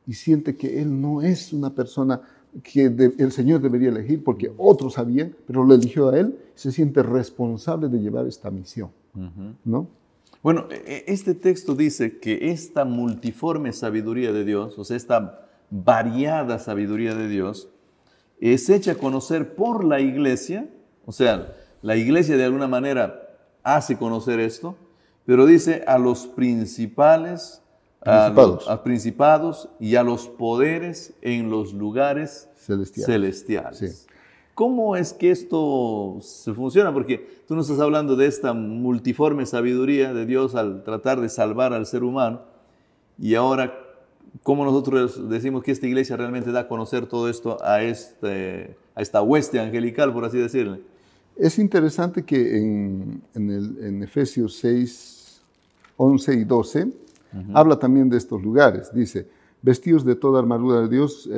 y siente que él no es una persona que el Señor debería elegir, porque otros sabían, pero lo eligió a él, se siente responsable de llevar esta misión, ¿no? Bueno, este texto dice que esta multiforme sabiduría de Dios, o sea, esta variada sabiduría de Dios, es hecha a conocer por la iglesia, o sea, la iglesia de alguna manera hace conocer esto, pero dice a los principados y a los poderes en los lugares celestiales. Sí. ¿Cómo es que esto se funciona? Porque tú nos estás hablando de esta multiforme sabiduría de Dios al tratar de salvar al ser humano, y ahora, ¿cómo nosotros decimos que esta iglesia realmente da a conocer todo esto a esta hueste angelical, por así decirlo? Es interesante que en Efesios 6, 11 y 12, habla también de estos lugares. Dice, vestidos de toda armadura de Dios,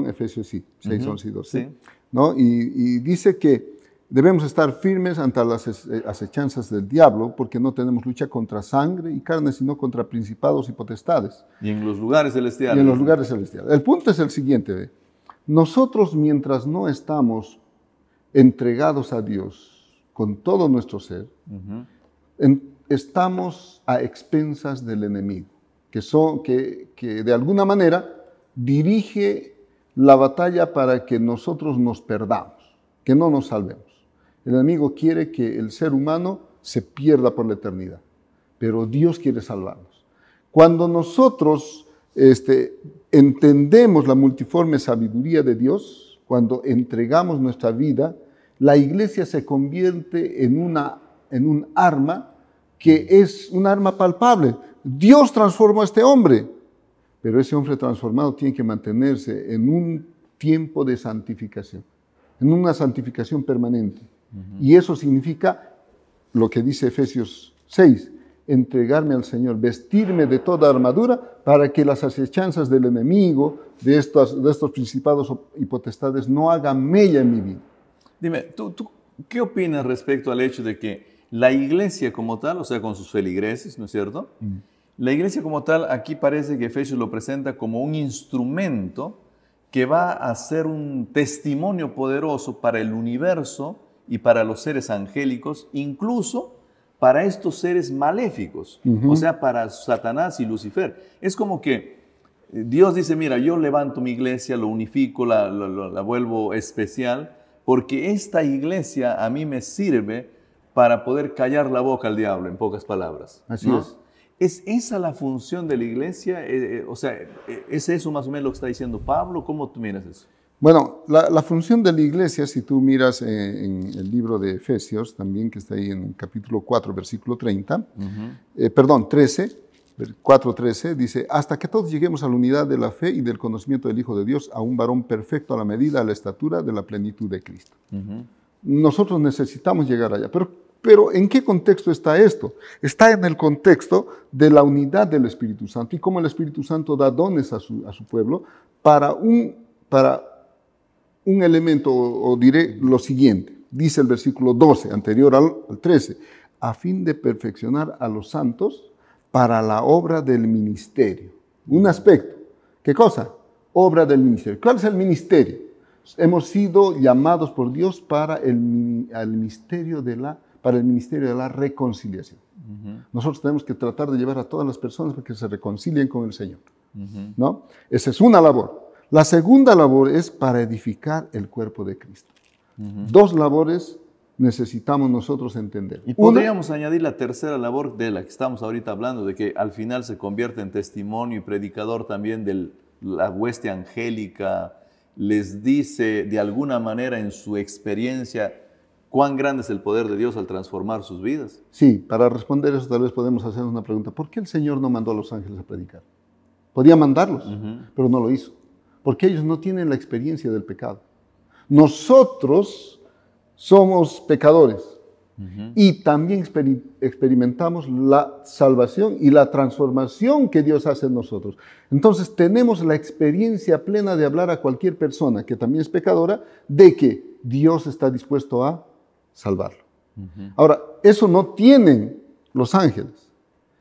Efesios 6, 11 y 12. Sí. ¿No? Y dice que debemos estar firmes ante las acechanzas del diablo, porque no tenemos lucha contra sangre y carne, sino contra principados y potestades. Y en los lugares celestiales. Y en los lugares celestiales. El punto es el siguiente. Nosotros, mientras no estamos entregados a Dios con todo nuestro ser, estamos a expensas del enemigo, que de alguna manera dirige la batalla para que nosotros nos perdamos, que no nos salvemos. El enemigo quiere que el ser humano se pierda por la eternidad, pero Dios quiere salvarnos. Cuando nosotros entendemos la multiforme sabiduría de Dios, cuando entregamos nuestra vida, la iglesia se convierte en un arma que es un arma palpable. Dios transformó a este hombre, pero ese hombre transformado tiene que mantenerse en un tiempo de santificación, en una santificación permanente. Y eso significa lo que dice Efesios 6, entregarme al Señor, vestirme de toda armadura para que las acechanzas del enemigo, de estos principados y potestades, no hagan mella en mi vida. Dime, ¿tú qué opinas respecto al hecho de que la iglesia como tal, o sea, con sus feligreses, ¿no es cierto? La iglesia como tal, aquí parece que Efesios lo presenta como un instrumento que va a ser un testimonio poderoso para el universo y para los seres angélicos, incluso para estos seres maléficos, o sea, para Satanás y Lucifer. Es como que Dios dice, mira, yo levanto mi iglesia, lo unifico, la vuelvo especial, porque esta iglesia a mí me sirve para poder callar la boca al diablo, en pocas palabras. Así ¿no? es. ¿Es esa la función de la iglesia? O sea, ¿es eso más o menos lo que está diciendo Pablo? ¿Cómo tú miras eso? Bueno, la función de la iglesia, si tú miras en el libro de Efesios, también que está ahí en capítulo 4, versículo 30, 4:13, dice, hasta que todos lleguemos a la unidad de la fe y del conocimiento del Hijo de Dios, a un varón perfecto a la medida, a la estatura de la plenitud de Cristo. Nosotros necesitamos llegar allá, pero Pero ¿en qué contexto está esto? Está en el contexto de la unidad del Espíritu Santo y cómo el Espíritu Santo da dones a su pueblo para un elemento, o diré lo siguiente, dice el versículo 12, anterior al 13, a fin de perfeccionar a los santos para la obra del ministerio. Un aspecto. ¿Qué cosa? Obra del ministerio. ¿Cuál es el ministerio? Hemos sido llamados por Dios para el ministerio de la reconciliación. Nosotros tenemos que tratar de llevar a todas las personas para que se reconcilien con el Señor, ¿no? Esa es una labor. La segunda labor es para edificar el cuerpo de Cristo. Dos labores necesitamos nosotros entender. Y podríamos añadir la tercera labor de la que estamos ahorita hablando, de que al final se convierte en testimonio y predicador también de la hueste angélica, les dice de alguna manera en su experiencia cuán grande es el poder de Dios al transformar sus vidas. Sí, para responder eso tal vez podemos hacer una pregunta. ¿Por qué el Señor no mandó a los ángeles a predicar? Podía mandarlos, pero no lo hizo. Porque ellos no tienen la experiencia del pecado. Nosotros somos pecadores y también experimentamos la salvación y la transformación que Dios hace en nosotros. Entonces tenemos la experiencia plena de hablar a cualquier persona que también es pecadora de que Dios está dispuesto a salvarlo. Ahora, eso no tienen los ángeles.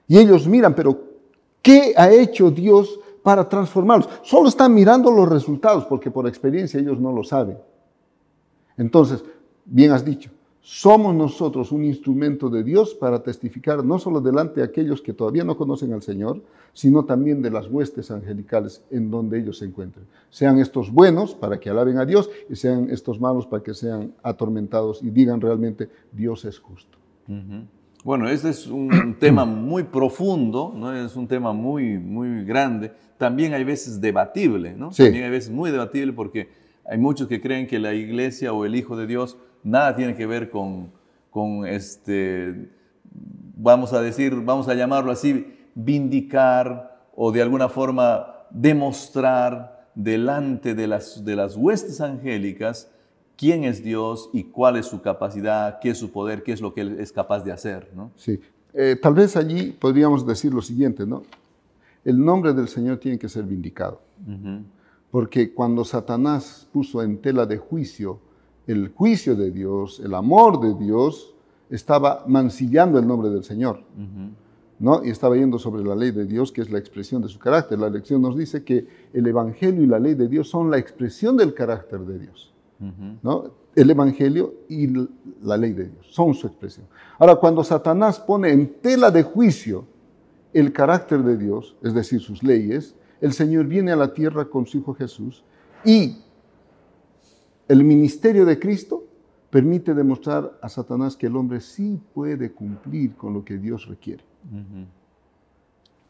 Y ellos miran, pero ¿qué ha hecho Dios para transformarlos? Solo están mirando los resultados, porque por experiencia ellos no lo saben. Entonces, bien has dicho, somos nosotros un instrumento de Dios para testificar no solo delante de aquellos que todavía no conocen al Señor, sino también de las huestes angelicales en donde ellos se encuentren. Sean estos buenos para que alaben a Dios y sean estos malos para que sean atormentados y digan realmente Dios es justo. Bueno, este es un tema muy profundo, ¿no? Es un tema muy, muy grande. También hay veces debatible, ¿no? Sí. También hay veces muy debatible porque hay muchos que creen que la iglesia o el Hijo de Dios nada tiene que ver con vamos a decir, vamos a llamarlo así, vindicar o de alguna forma demostrar delante de las huestes angélicas quién es Dios y cuál es su capacidad, qué es su poder, qué es lo que Él es capaz de hacer, ¿no? Sí. Tal vez allí podríamos decir lo siguiente, ¿no? El nombre del Señor tiene que ser vindicado. Porque cuando Satanás puso en tela de juicio el juicio de Dios, el amor de Dios, estaba mancillando el nombre del Señor, ¿no? Y estaba yendo sobre la ley de Dios, que es la expresión de su carácter. La lección nos dice que el Evangelio y la ley de Dios son la expresión del carácter de Dios, ¿no? El Evangelio y la ley de Dios son su expresión. Ahora, cuando Satanás pone en tela de juicio el carácter de Dios, es decir, sus leyes, el Señor viene a la tierra con su Hijo Jesús y el ministerio de Cristo permite demostrar a Satanás que el hombre sí puede cumplir con lo que Dios requiere.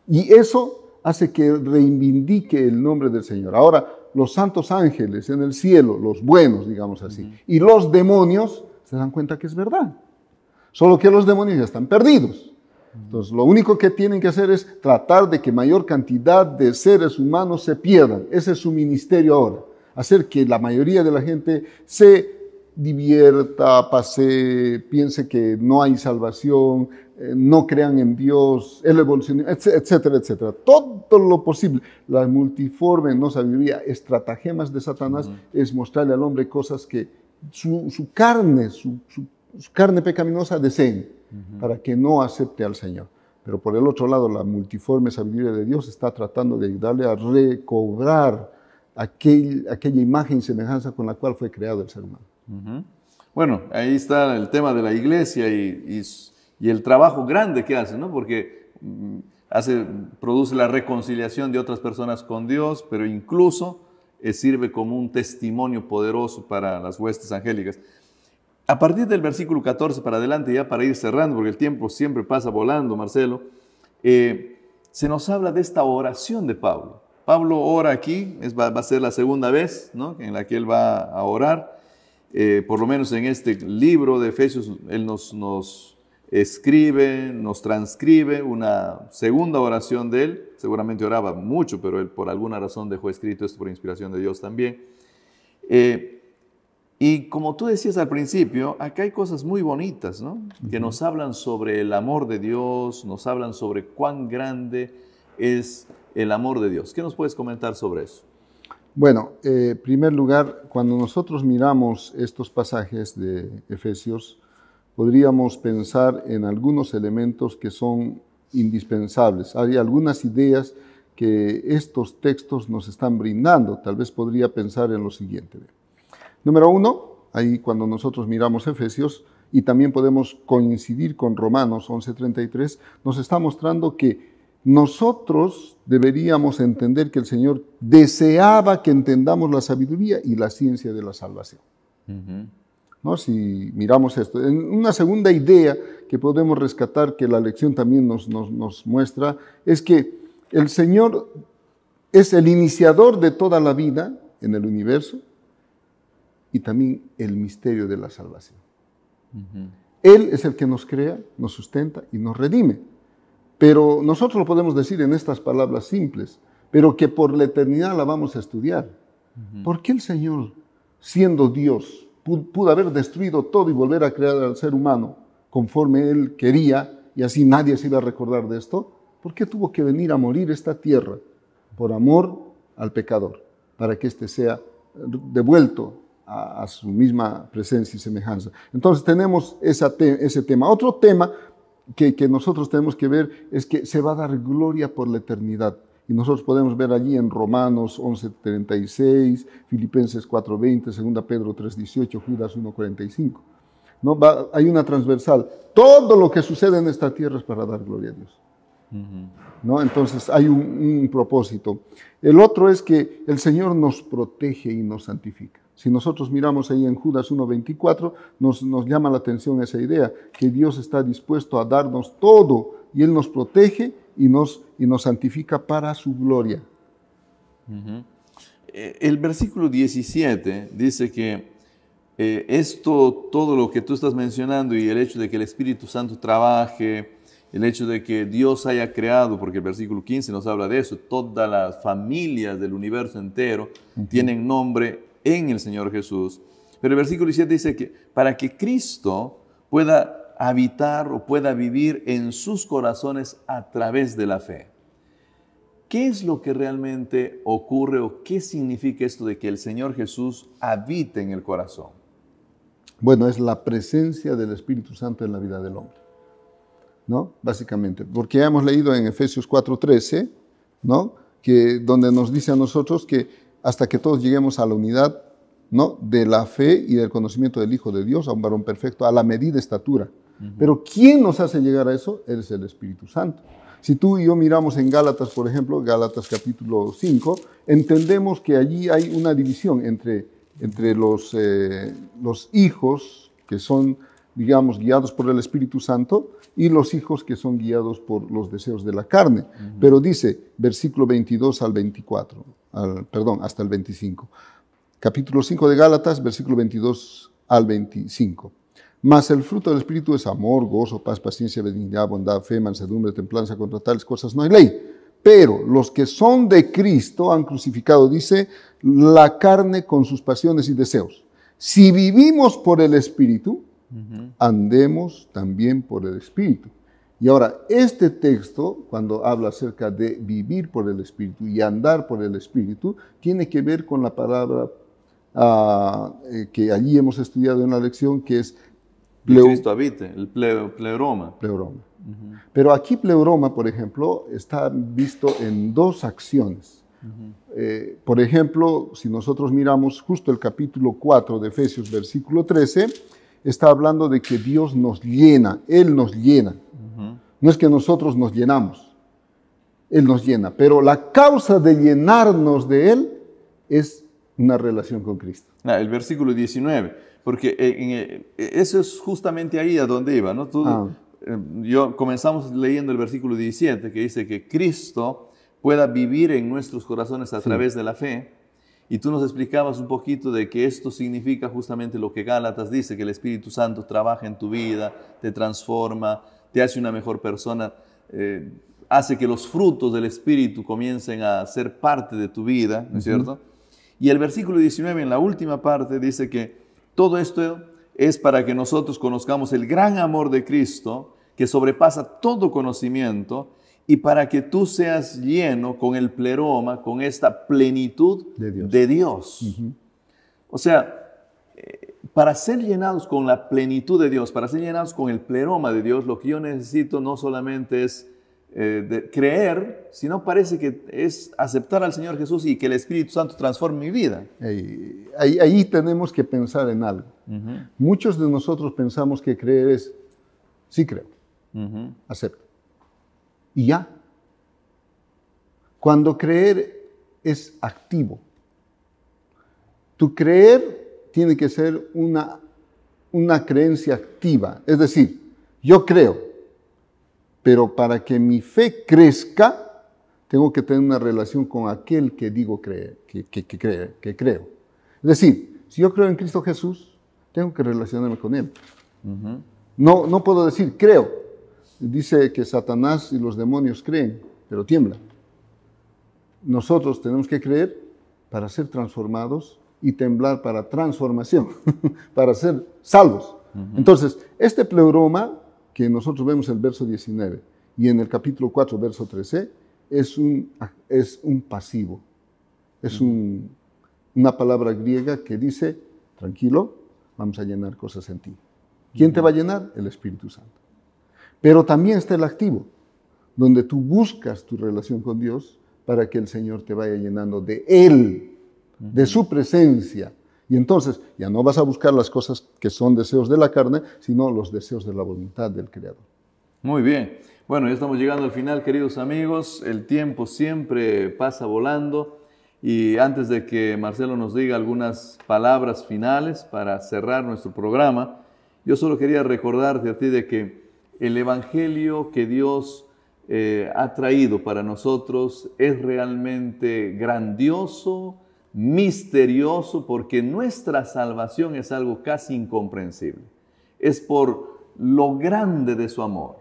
Y eso hace que reivindique el nombre del Señor. Ahora, los santos ángeles en el cielo, los buenos, digamos así, y los demonios se dan cuenta que es verdad. Solo que los demonios ya están perdidos. Entonces, lo único que tienen que hacer es tratar de que mayor cantidad de seres humanos se pierdan. Ese es su ministerio ahora. Hacer que la mayoría de la gente se divierta, pase, piense que no hay salvación, no crean en Dios, el evolucionismo, etcétera, etcétera. Todo lo posible. La multiforme, no sabiduría, estratagemas de Satanás es mostrarle al hombre cosas que su carne pecaminosa deseen para que no acepte al Señor. Pero por el otro lado, la multiforme sabiduría de Dios está tratando de ayudarle a recobrar aquella imagen y semejanza con la cual fue creado el ser humano. Bueno, ahí está el tema de la iglesia y el trabajo grande que hace, ¿no? Porque produce la reconciliación de otras personas con Dios, pero incluso sirve como un testimonio poderoso para las huestes angélicas. A partir del versículo 14 para adelante, ya para ir cerrando, porque el tiempo siempre pasa volando, Marcelo, se nos habla de esta oración de Pablo. Pablo ora aquí, va a ser la segunda vez, ¿no?, en la que él va a orar. Por lo menos en este libro de Efesios, él nos escribe, nos transcribe una segunda oración de él. Seguramente oraba mucho, pero él por alguna razón dejó escrito esto por inspiración de Dios también. Y como tú decías al principio, acá hay cosas muy bonitas, ¿no? Que nos hablan sobre el amor de Dios, nos hablan sobre cuán grande es el amor de Dios. ¿Qué nos puedes comentar sobre eso? Bueno, en primer lugar, cuando nosotros miramos estos pasajes de Efesios, podríamos pensar en algunos elementos que son indispensables. Hay algunas ideas que estos textos nos están brindando. Tal vez podría pensar en lo siguiente. Número uno, ahí cuando nosotros miramos Efesios, y también podemos coincidir con Romanos 11:33, nos está mostrando que nosotros deberíamos entender que el Señor deseaba que entendamos la sabiduría y la ciencia de la salvación. ¿No? Si miramos esto. En una segunda idea que podemos rescatar, que la lección también nos muestra, es que el Señor es el iniciador de toda la vida en el universo y también el misterio de la salvación. Él es el que nos crea, nos sustenta y nos redime. Pero nosotros lo podemos decir en estas palabras simples, pero que por la eternidad la vamos a estudiar. ¿Por qué el Señor, siendo Dios, pudo haber destruido todo y volver a crear al ser humano conforme Él quería, y así nadie se iba a recordar de esto? ¿Por qué tuvo que venir a morir esta tierra? Por amor al pecador, para que éste sea devuelto a su misma presencia y semejanza. Entonces tenemos ese tema. Otro tema que nosotros tenemos que ver es que se va a dar gloria por la eternidad. Y nosotros podemos ver allí en Romanos 11:36, Filipenses 4:20, 2 Pedro 3:18, Judas 1:45. ¿No? Hay una transversal. Todo lo que sucede en esta tierra es para dar gloria a Dios. ¿No? Entonces hay un propósito. El otro es que el Señor nos protege y nos santifica. Si nosotros miramos ahí en Judas 1:24, nos llama la atención esa idea, que Dios está dispuesto a darnos todo y Él nos protege y nos santifica para su gloria. El versículo 17 dice que todo lo que tú estás mencionando y el hecho de que el Espíritu Santo trabaje, el hecho de que Dios haya creado, porque el versículo 15 nos habla de eso, todas las familias del universo entero tienen nombre en el Señor Jesús. Pero el versículo 17 dice que para que Cristo pueda habitar o pueda vivir en sus corazones a través de la fe. ¿Qué es lo que realmente ocurre o qué significa esto de que el Señor Jesús habite en el corazón? Bueno, es la presencia del Espíritu Santo en la vida del hombre, ¿no? Básicamente, porque ya hemos leído en Efesios 4:13, ¿no? Donde nos dice a nosotros que hasta que todos lleguemos a la unidad, ¿no? De la fe y del conocimiento del Hijo de Dios, a un varón perfecto, a la medida estatura. Pero ¿quién nos hace llegar a eso? Él es el Espíritu Santo. Si tú y yo miramos en Gálatas, por ejemplo, Gálatas capítulo 5, entendemos que allí hay una división entre los hijos que son, digamos, guiados por el Espíritu Santo y los hijos que son guiados por los deseos de la carne. Pero dice, versículo 22 al 24, hasta el 25. Capítulo 5 de Gálatas, versículo 22 al 25. Mas el fruto del Espíritu es amor, gozo, paz, paciencia, benignidad, bondad, fe, mansedumbre, templanza. Contra tales cosas no hay ley. Pero los que son de Cristo han crucificado, dice, la carne con sus pasiones y deseos. Si vivimos por el Espíritu, andemos también por el Espíritu. Y ahora, este texto, cuando habla acerca de vivir por el Espíritu y andar por el Espíritu, tiene que ver con la palabra que allí hemos estudiado en la lección, que es Cristo habite, el pleuroma. Pleuroma. Pero aquí pleuroma, por ejemplo, está visto en dos acciones. Por ejemplo, si nosotros miramos justo el capítulo 4 de Efesios, versículo 13, está hablando de que Dios nos llena, Él nos llena. No es que nosotros nos llenamos, Él nos llena. Pero la causa de llenarnos de Él es una relación con Cristo. El versículo 19. Porque eso es justamente ahí a donde iba, ¿no? Comenzamos leyendo el versículo 17, que dice que Cristo pueda vivir en nuestros corazones a través de la fe. Y tú nos explicabas un poquito de que esto significa justamente lo que Gálatas dice, que el Espíritu Santo trabaja en tu vida, te transforma, te hace una mejor persona, hace que los frutos del Espíritu comiencen a ser parte de tu vida, ¿no es cierto? Y el versículo 19, en la última parte, dice que Todo esto es para que nosotros conozcamos el gran amor de Cristo que sobrepasa todo conocimiento y para que tú seas lleno con el pleroma, con esta plenitud de Dios. O sea, para ser llenados con la plenitud de Dios, para ser llenados con el pleroma de Dios, lo que yo necesito no solamente es de creer, sino parece que es aceptar al Señor Jesús y que el Espíritu Santo transforme mi vida. Ahí tenemos que pensar en algo. Muchos de nosotros pensamos que creer es, sí creo, acepto. Y ya. Cuando creer es activo. Tu creer tiene que ser una creencia activa. Es decir, yo creo, pero para que mi fe crezca, tengo que tener una relación con aquel que digo creer, que creo. Es decir, si yo creo en Cristo Jesús, tengo que relacionarme con Él. No puedo decir creo. Dice que Satanás y los demonios creen, pero tiemblan. Nosotros tenemos que creer para ser transformados y temblar para transformación, para ser salvos. Entonces, este pleroma que nosotros vemos en el verso 19 y en el capítulo 4, verso 13, es un pasivo. Es una palabra griega que dice, tranquilo, vamos a llenar cosas en ti. ¿Quién te va a llenar? El Espíritu Santo. Pero también está el activo, donde tú buscas tu relación con Dios para que el Señor te vaya llenando de Él, de su presencia. Y entonces ya no vas a buscar las cosas que son deseos de la carne, sino los deseos de la voluntad del Creador. Muy bien. Bueno, ya estamos llegando al final, queridos amigos. El tiempo siempre pasa volando. Y antes de que Marcelo nos diga algunas palabras finales para cerrar nuestro programa, yo solo quería recordarte a ti de que el Evangelio que Dios ha traído para nosotros es realmente grandioso, misterioso, porque nuestra salvación es algo casi incomprensible. Es por lo grande de su amor.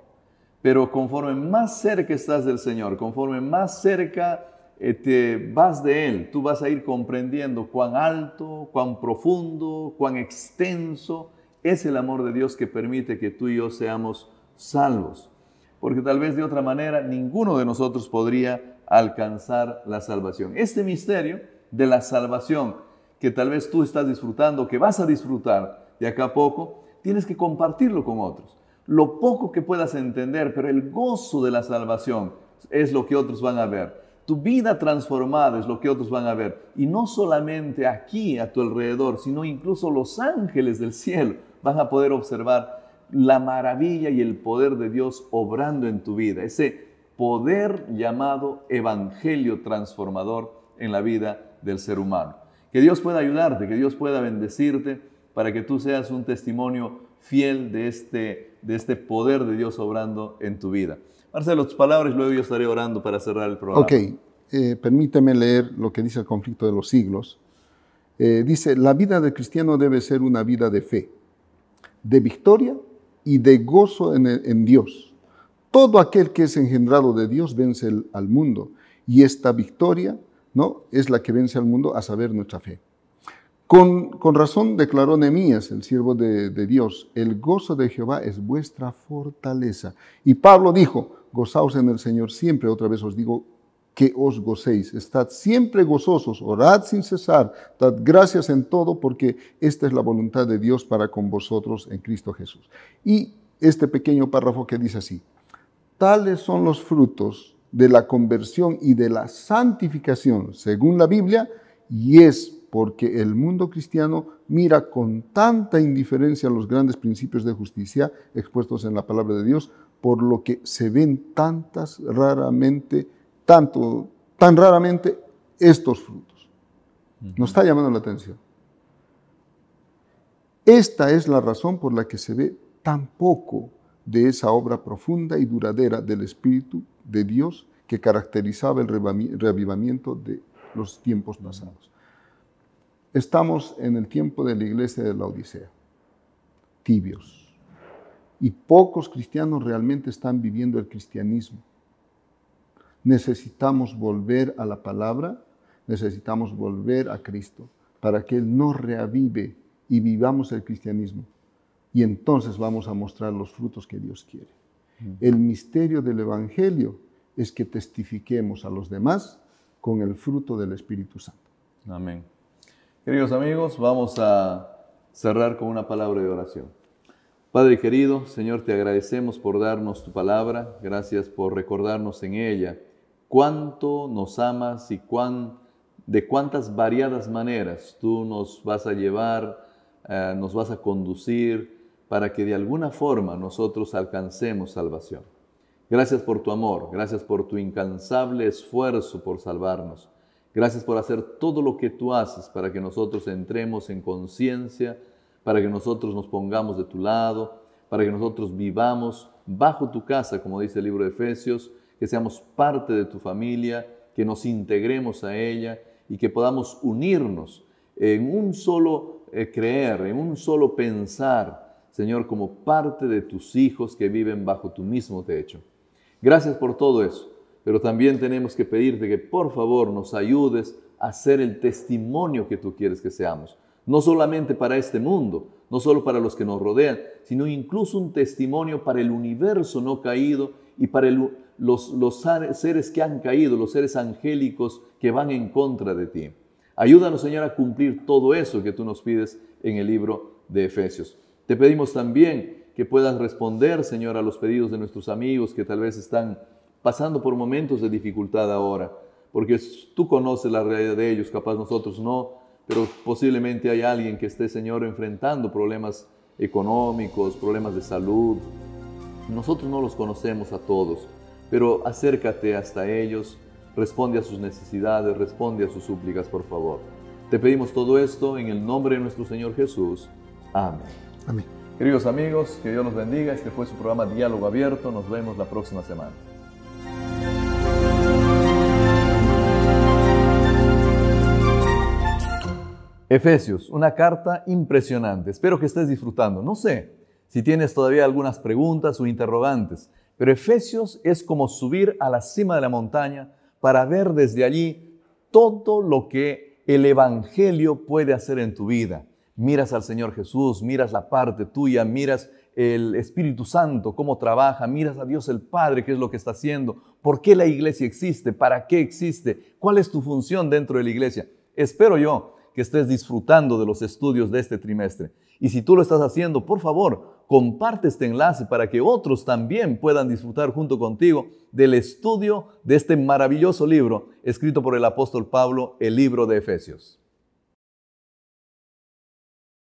Pero conforme más cerca estás del Señor, conforme más cerca te vas de Él, tú vas a ir comprendiendo cuán alto, cuán profundo, cuán extenso es el amor de Dios que permite que tú y yo seamos salvos. Porque tal vez de otra manera ninguno de nosotros podría alcanzar la salvación. Este misterio de la salvación que tal vez tú estás disfrutando, que vas a disfrutar de acá a poco, tienes que compartirlo con otros. Lo poco que puedas entender, pero el gozo de la salvación es lo que otros van a ver. Tu vida transformada es lo que otros van a ver. Y no solamente aquí a tu alrededor, sino incluso los ángeles del cielo van a poder observar la maravilla y el poder de Dios obrando en tu vida. Ese poder llamado evangelio transformador en la vida del ser humano. Que Dios pueda ayudarte, que Dios pueda bendecirte para que tú seas un testimonio fiel de este poder de Dios obrando en tu vida. Marcelo, tus palabras, luego yo estaré orando para cerrar el programa. Permíteme leer lo que dice el Conflicto de los Siglos. Dice, la vida del cristiano debe ser una vida de fe, de victoria y de gozo en Dios. Todo aquel que es engendrado de Dios vence al mundo, y esta victoria, ¿no?, es la que vence al mundo, a saber, nuestra fe. Con razón declaró Nehemías, el siervo de Dios, el gozo de Jehová es vuestra fortaleza. Y Pablo dijo, gozaos en el Señor siempre. Otra vez os digo que os gocéis. Estad siempre gozosos, orad sin cesar, dad gracias en todo, porque esta es la voluntad de Dios para con vosotros en Cristo Jesús. Y este pequeño párrafo que dice así, tales son los frutos de la conversión y de la santificación, según la Biblia, y es porque el mundo cristiano mira con tanta indiferencia los grandes principios de justicia expuestos en la palabra de Dios, por lo que se ven tan raramente estos frutos. Nos está llamando la atención. Esta es la razón por la que se ve tan poco de esa obra profunda y duradera del Espíritu de Dios que caracterizaba el reavivamiento de los tiempos pasados. Estamos en el tiempo de la iglesia de la Odisea, tibios, y pocos cristianos realmente están viviendo el cristianismo. Necesitamos volver a la palabra, necesitamos volver a Cristo, para que Él nos reavive y vivamos el cristianismo. Y entonces vamos a mostrar los frutos que Dios quiere. El misterio del Evangelio es que testifiquemos a los demás con el fruto del Espíritu Santo. Amén. Queridos amigos, vamos a cerrar con una palabra de oración. Padre querido, Señor, te agradecemos por darnos tu palabra. Gracias por recordarnos en ella cuánto nos amas y de cuántas variadas maneras tú nos vas a llevar, nos vas a conducir para que de alguna forma nosotros alcancemos salvación. Gracias por tu amor, gracias por tu incansable esfuerzo por salvarnos. Gracias por hacer todo lo que tú haces para que nosotros entremos en conciencia, para que nosotros nos pongamos de tu lado, para que nosotros vivamos bajo tu casa, como dice el libro de Efesios, que seamos parte de tu familia, que nos integremos a ella y que podamos unirnos en un solo creer, en un solo pensar, Señor, como parte de tus hijos que viven bajo tu mismo techo. Gracias por todo eso, pero también tenemos que pedirte que por favor nos ayudes a ser el testimonio que tú quieres que seamos. No solamente para este mundo, no solo para los que nos rodean, sino incluso un testimonio para el universo no caído y para los seres que han caído, los seres angélicos que van en contra de ti. Ayúdanos, Señor, a cumplir todo eso que tú nos pides en el libro de Efesios. Te pedimos también que puedas responder, Señor, a los pedidos de nuestros amigos que tal vez están pasando por momentos de dificultad ahora, porque tú conoces la realidad de ellos, capaz nosotros no, pero posiblemente hay alguien que esté, Señor, enfrentando problemas económicos, problemas de salud. Nosotros no los conocemos a todos, pero acércate hasta ellos, responde a sus necesidades, responde a sus súplicas, por favor. Te pedimos todo esto en el nombre de nuestro Señor Jesús. Amén. Amén. Queridos amigos, que Dios los bendiga. Este fue su programa Diálogo Abierto. Nos vemos la próxima semana. Efesios, una carta impresionante. Espero que estés disfrutando. No sé si tienes todavía algunas preguntas o interrogantes, pero Efesios es como subir a la cima de la montaña para ver desde allí todo lo que el Evangelio puede hacer en tu vida. Miras al Señor Jesús, miras la parte tuya, miras el Espíritu Santo, cómo trabaja, miras a Dios el Padre, qué es lo que está haciendo, por qué la iglesia existe, para qué existe, cuál es tu función dentro de la iglesia. Espero yo que estés disfrutando de los estudios de este trimestre. Y si tú lo estás haciendo, por favor, comparte este enlace para que otros también puedan disfrutar junto contigo del estudio de este maravilloso libro escrito por el apóstol Pablo, el libro de Efesios.